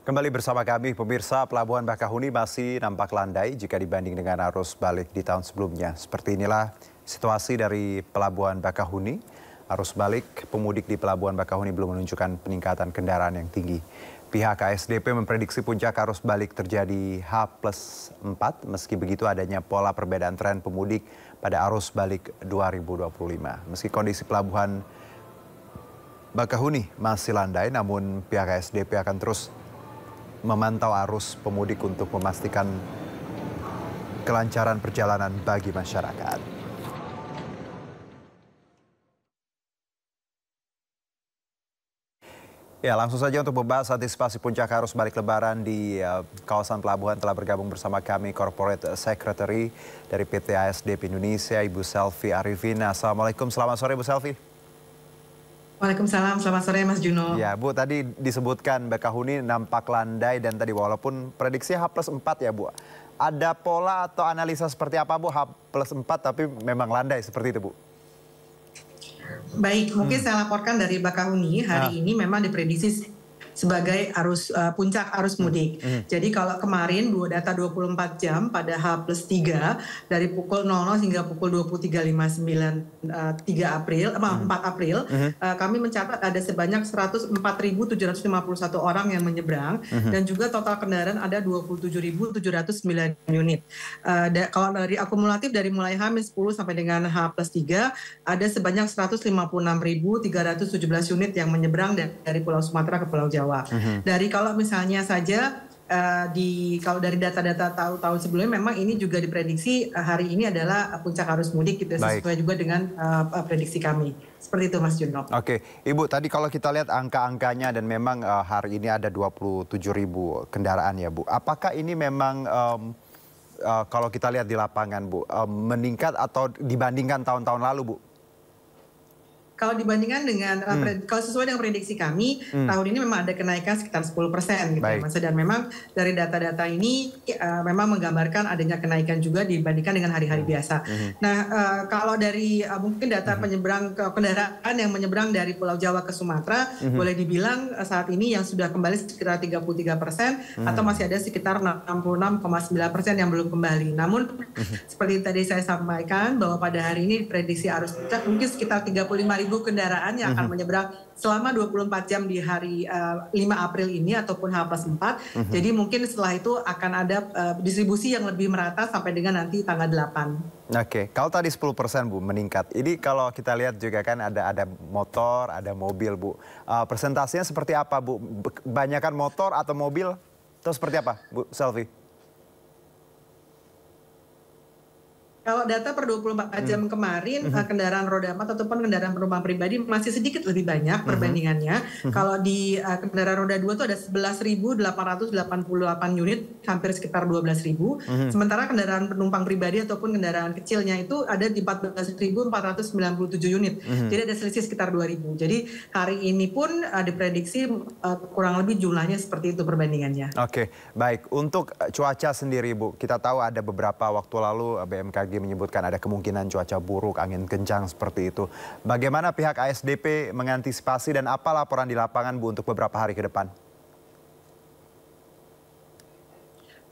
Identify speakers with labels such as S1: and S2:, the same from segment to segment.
S1: Kembali bersama kami, pemirsa. Pelabuhan Bakahuni masih nampak landai jika dibanding dengan arus balik di tahun sebelumnya. Seperti inilah situasi dari Pelabuhan Bakahuni. Arus balik pemudik di Pelabuhan Bakahuni belum menunjukkan peningkatan kendaraan yang tinggi. Pihak ASDP memprediksi puncak arus balik terjadi H+4. Meski begitu adanya pola perbedaan tren pemudik pada arus balik 2025. Meski kondisi Pelabuhan Bakahuni masih landai, namun pihak ASDP akan terus memantau arus pemudik untuk memastikan kelancaran perjalanan bagi masyarakat. Ya, langsung saja untuk membahas antisipasi puncak arus balik lebaran di kawasan pelabuhan telah bergabung bersama kami Corporate Secretary dari PT ASDP Indonesia, Ibu Selvi Arifin. Assalamualaikum, selamat sore Bu Selvi.
S2: Waalaikumsalam, selamat sore Mas Juno.
S1: Ya Bu, tadi disebutkan Bakahuni nampak landai dan tadi walaupun prediksi H+4 ya Bu. Ada pola atau analisa seperti apa Bu H+4 tapi memang landai seperti itu Bu?
S2: Baik, mungkin saya laporkan dari Bakahuni hari ini memang diprediksi sebagai puncak arus mudik. Jadi kalau kemarin data 24 jam pada H+3 dari pukul 00 hingga pukul 23.59 4 April kami mencatat ada sebanyak 104.751 orang yang menyeberang dan juga total kendaraan ada 27.709 unit. Kalau dari akumulatif dari mulai H-10 sampai dengan H+3 ada sebanyak 156.317 unit yang menyeberang dari Pulau Sumatera ke Pulau Jawa. Dari kalau misalnya saja kalau dari data-data tahun sebelumnya memang ini juga diprediksi hari ini adalah puncak arus mudik gitu, sesuai juga dengan prediksi kami. Seperti itu Mas Juno.
S1: Oke, Ibu tadi kalau kita lihat angka-angkanya dan memang hari ini ada 27.000 kendaraan ya Bu. Apakah ini memang kalau kita lihat di lapangan Bu meningkat atau dibandingkan tahun-tahun lalu Bu?
S2: Kalau dibandingkan dengan, kalau sesuai dengan prediksi kami, tahun ini memang ada kenaikan sekitar 10% gitu ya Mas. Dan memang dari data-data ini memang menggambarkan adanya kenaikan juga dibandingkan dengan hari-hari biasa. Nah, kalau dari mungkin data kendaraan yang menyeberang dari Pulau Jawa ke Sumatera, boleh dibilang saat ini yang sudah kembali sekitar 33% atau masih ada sekitar 66,9% yang belum kembali. Namun seperti tadi saya sampaikan bahwa pada hari ini prediksi arus puncak mungkin sekitar 35.000 kendaraan yang akan menyeberang selama 24 jam di hari 5 April ini ataupun H+4. Jadi mungkin setelah itu akan ada distribusi yang lebih merata sampai dengan nanti tanggal 8.
S1: Oke, kalau tadi 10% Bu meningkat. Ini kalau kita lihat juga kan ada motor, ada mobil Bu. Persentasenya seperti apa Bu? Banyakan motor atau mobil? Atau seperti apa Bu Selvi?
S2: Kalau data per 24 jam kemarin, kendaraan roda 4 ataupun kendaraan penumpang pribadi masih sedikit lebih banyak perbandingannya. Kalau di kendaraan roda 2 itu ada 11.888 unit, hampir sekitar 12.000. Sementara kendaraan penumpang pribadi ataupun kendaraan kecilnya itu ada di 14.497 unit. Jadi ada selisih sekitar 2.000. Jadi hari ini pun diprediksi kurang lebih jumlahnya seperti itu perbandingannya.
S1: Oke, baik. Untuk cuaca sendiri Bu, kita tahu ada beberapa waktu lalu BMKG menyebutkan ada kemungkinan cuaca buruk, angin kencang seperti itu. Bagaimana pihak ASDP mengantisipasi dan apa laporan di lapangan Bu untuk beberapa hari ke depan?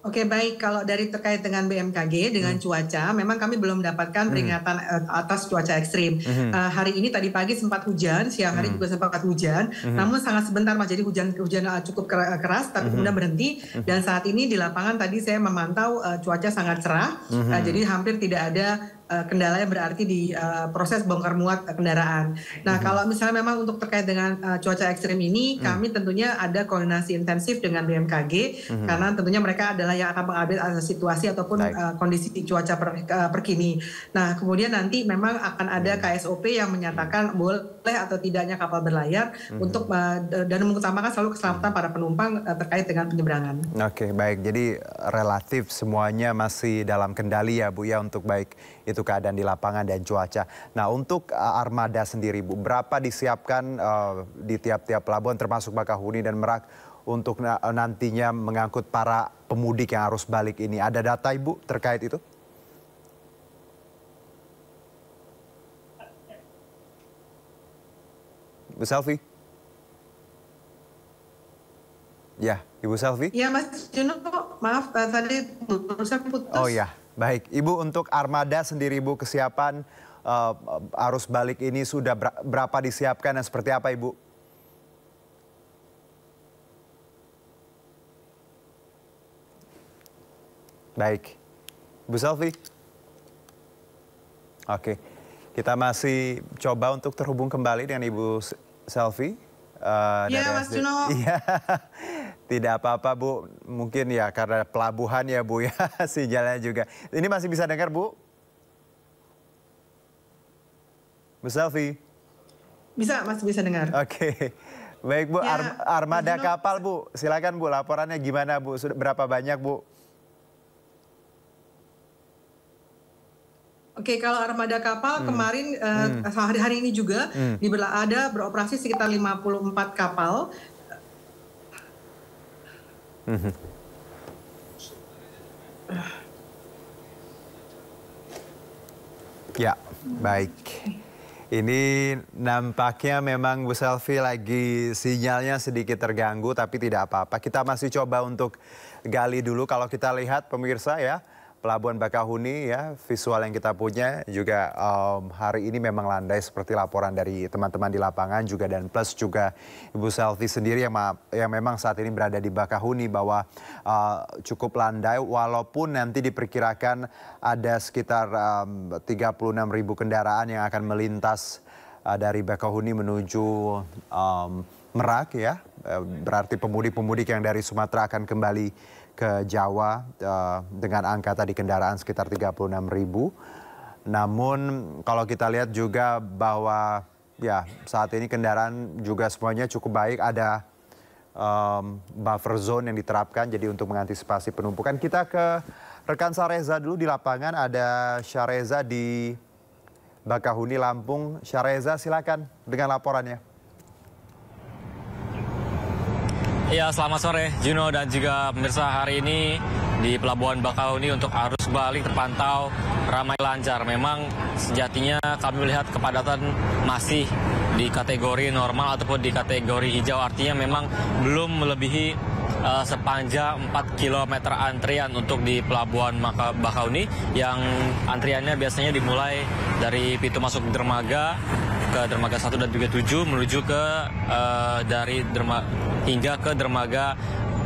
S2: Oke, baik. Kalau dari terkait dengan BMKG, dengan cuaca, memang kami belum mendapatkan peringatan atas cuaca ekstrim. Hari ini tadi pagi sempat hujan, siang hari juga sempat hujan, namun sangat sebentar Mas, jadi hujan cukup keras, tapi kemudian berhenti. Dan saat ini di lapangan tadi saya memantau cuaca sangat cerah, jadi hampir tidak ada kendala yang berarti di proses bongkar muat kendaraan. Nah, kalau misalnya memang untuk terkait dengan cuaca ekstrim ini, kami tentunya ada koordinasi intensif dengan BMKG, karena tentunya mereka adalah yang akan mengupdate situasi ataupun kondisi cuaca per kini. Nah, kemudian nanti memang akan ada KSOP yang menyatakan boleh atau tidaknya kapal berlayar untuk dan mengutamakan selalu keselamatan para penumpang terkait dengan penyeberangan.
S1: Oke, baik. Jadi relatif semuanya masih dalam kendali ya Bu ya, untuk baik itu keadaan di lapangan dan cuaca. Nah, untuk armada sendiri Bu, berapa disiapkan di tiap-tiap pelabuhan termasuk Bakahuni dan Merak untuk nantinya mengangkut para pemudik yang arus balik ini? Ada data Ibu terkait itu? Bu Selvi? Ya, Ibu Selvi.
S2: Ya Mas Juno, maaf tadi barusan putus.
S1: Oh ya, baik. Ibu, untuk armada sendiri Ibu, kesiapan arus balik ini sudah berapa disiapkan dan seperti apa Ibu? Baik, Bu Selvi. Oke, kita masih coba untuk terhubung kembali dengan Ibu Selvi.
S2: Iya Mas Juno.
S1: Iya, tidak apa-apa Bu, mungkin ya karena pelabuhan ya Bu ya, sinyalnya juga. Ini masih bisa dengar Bu? Bu Selvi?
S2: Bisa, masih bisa dengar.
S1: Oke, baik Bu,
S2: Ya,
S1: armada
S2: Mas Juno.
S1: kapal Bu, silakan Bu, laporannya gimana Bu, sudah berapa banyak Bu?
S2: Oke, kalau armada kapal kemarin hari ini juga ada beroperasi sekitar 54 kapal.
S1: Ya, baik. Ini nampaknya memang Bu Selvi lagi sinyalnya sedikit terganggu, tapi tidak apa-apa. Kita masih coba untuk gali dulu. Kalau kita lihat pemirsa ya, Pelabuhan Bakahuni ya, visual yang kita punya juga hari ini memang landai seperti laporan dari teman-teman di lapangan juga, dan plus juga Ibu Selvi sendiri yang memang saat ini berada di Bakahuni bahwa cukup landai, walaupun nanti diperkirakan ada sekitar 36.000 kendaraan yang akan melintas dari Bakahuni menuju Merak ya, berarti pemudik-pemudik yang dari Sumatera akan kembali ke Jawa dengan angka tadi kendaraan sekitar 36.000. Namun kalau kita lihat juga bahwa ya saat ini kendaraan juga semuanya cukup baik, ada buffer zone yang diterapkan jadi untuk mengantisipasi penumpukan. Kita ke rekan Syareza dulu di lapangan, ada Syareza di Bakahuni, Lampung. Syareza, silakan dengan laporannya.
S3: Ya, selamat sore Juno dan juga pemirsa. Hari ini di Pelabuhan Bakahuni untuk arus balik terpantau ramai lancar. Memang sejatinya kami melihat kepadatan masih di kategori normal ataupun di kategori hijau. Artinya memang belum melebihi sepanjang 4 km antrian untuk di Pelabuhan Bakahuni, yang antriannya biasanya dimulai dari pintu masuk dermaga ke dermaga 1 dan juga 7 menuju ke hingga ke dermaga,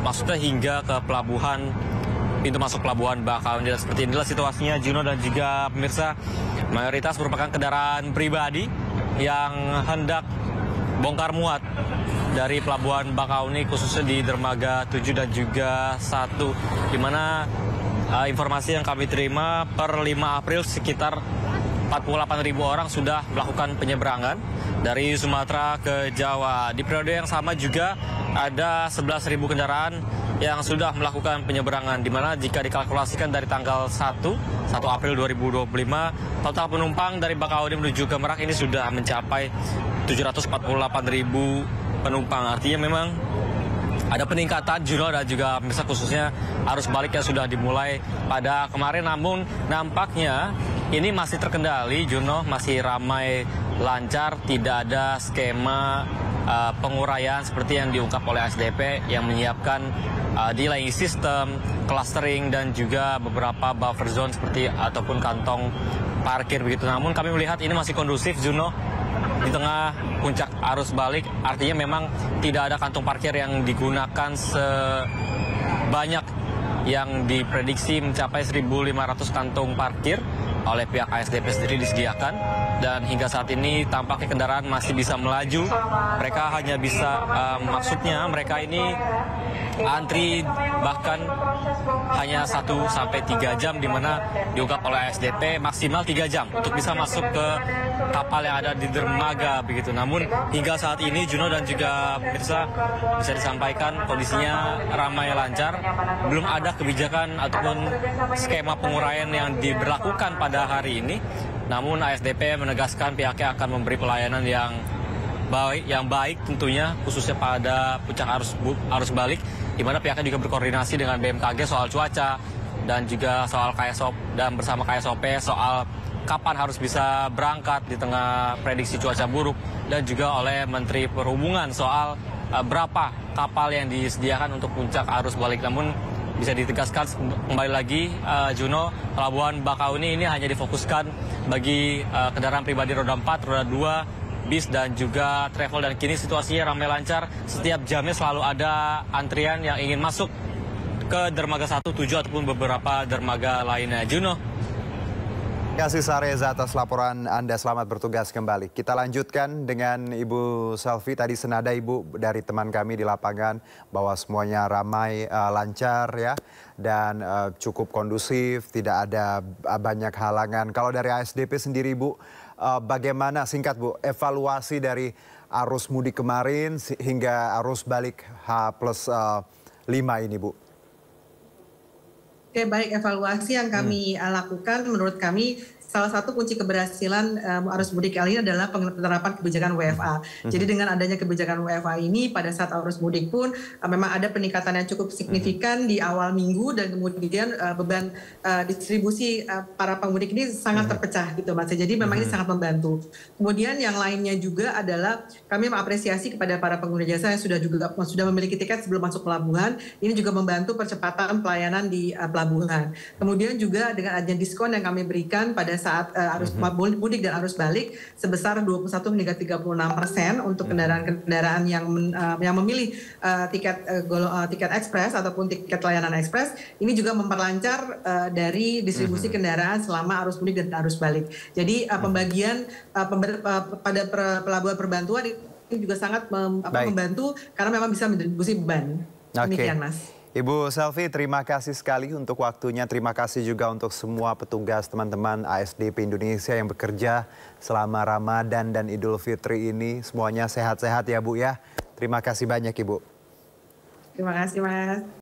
S3: maksudnya hingga ke pelabuhan, pintu masuk Pelabuhan Bakahuni. Seperti inilah situasinya Juno dan juga pemirsa. Mayoritas merupakan kendaraan pribadi yang hendak bongkar muat dari Pelabuhan Bakahuni, khususnya di dermaga 7 dan juga 1, di mana informasi yang kami terima per 5 April sekitar 48.000 orang sudah melakukan penyeberangan dari Sumatera ke Jawa. Di periode yang sama juga ada 11.000 kendaraan yang sudah melakukan penyeberangan, di mana jika dikalkulasikan dari tanggal 1 April 2025, total penumpang dari Bakahuni menuju ke Merak ini sudah mencapai 748.000 penumpang. Artinya memang ada peningkatan Juno dan juga pemirsa, khususnya arus balik yang sudah dimulai pada kemarin. Namun nampaknya ini masih terkendali Juno, masih ramai lancar, tidak ada skema penguraian seperti yang diungkap oleh ASDP yang menyiapkan delaying system, clustering, dan juga beberapa buffer zone seperti ataupun kantong parkir begitu. Namun kami melihat ini masih kondusif Juno di tengah puncak arus balik. Artinya memang tidak ada kantong parkir yang digunakan sebanyak yang diprediksi mencapai 1.500 kantong parkir oleh pihak ASDP sendiri disediakan, dan hingga saat ini tampaknya kendaraan masih bisa melaju. Mereka hanya bisa, maksudnya mereka ini antri bahkan hanya 1-3 jam, di mana diungkap oleh ASDP maksimal 3 jam untuk bisa masuk ke kapal yang ada di dermaga begitu. Namun hingga saat ini Juno dan juga pemirsa, bisa disampaikan kondisinya ramai lancar. Belum ada kebijakan ataupun skema penguraian yang diberlakukan pada hari ini. Namun ASDP menegaskan pihaknya akan memberi pelayanan yang baik tentunya, khususnya pada puncak arus balik, di mana pihaknya juga berkoordinasi dengan BMKG soal cuaca dan juga soal KSOP, dan bersama KSOP soal kapan harus bisa berangkat di tengah prediksi cuaca buruk, dan juga oleh Menteri Perhubungan soal berapa kapal yang disediakan untuk puncak arus balik. Namun bisa ditegaskan kembali lagi, Juno, Pelabuhan Bakahuni ini hanya difokuskan bagi kendaraan pribadi roda 4, roda 2, bis dan juga travel. Dan kini situasinya ramai lancar, setiap jamnya selalu ada antrian yang ingin masuk ke dermaga 1, 7 ataupun beberapa dermaga lainnya. Juno.
S1: Terima kasih Sareza atas laporan Anda, selamat bertugas kembali. Kita lanjutkan dengan Ibu Selvi. Tadi senada Ibu dari teman kami di lapangan bahwa semuanya ramai, lancar ya, dan cukup kondusif, tidak ada banyak halangan. Kalau dari ASDP sendiri Bu, bagaimana singkat Bu, evaluasi dari arus mudik kemarin hingga arus balik H+5 ini Bu?
S2: Oke, baik, evaluasi yang kami lakukan menurut kami salah satu kunci keberhasilan arus mudik kali ini adalah penerapan kebijakan WFA. Jadi dengan adanya kebijakan WFA ini pada saat arus mudik pun memang ada peningkatan yang cukup signifikan di awal minggu, dan kemudian beban distribusi para pemudik ini sangat terpecah gitu Mas. Jadi memang ini sangat membantu. Kemudian yang lainnya juga adalah kami mengapresiasi kepada para pengguna jasa yang sudah memiliki tiket sebelum masuk pelabuhan. Ini juga membantu percepatan pelayanan di pelabuhan. Kemudian juga dengan adanya diskon yang kami berikan pada saat arus mudik dan arus balik sebesar 21 hingga 36% untuk kendaraan yang memilih tiket ekspres ataupun tiket layanan ekspres. Ini juga memperlancar dari distribusi kendaraan selama arus mudik dan arus balik. Jadi pembagian pada pelabuhan perbantuan ini juga sangat membantu karena memang bisa mendistribusi beban. Demikian Mas.
S1: Ibu Selvi, terima kasih sekali untuk waktunya. Terima kasih juga untuk semua petugas teman-teman ASDP Indonesia yang bekerja selama Ramadan dan Idul Fitri ini. Semuanya sehat-sehat ya Bu ya. Terima kasih banyak Ibu.
S2: Terima kasih Mas.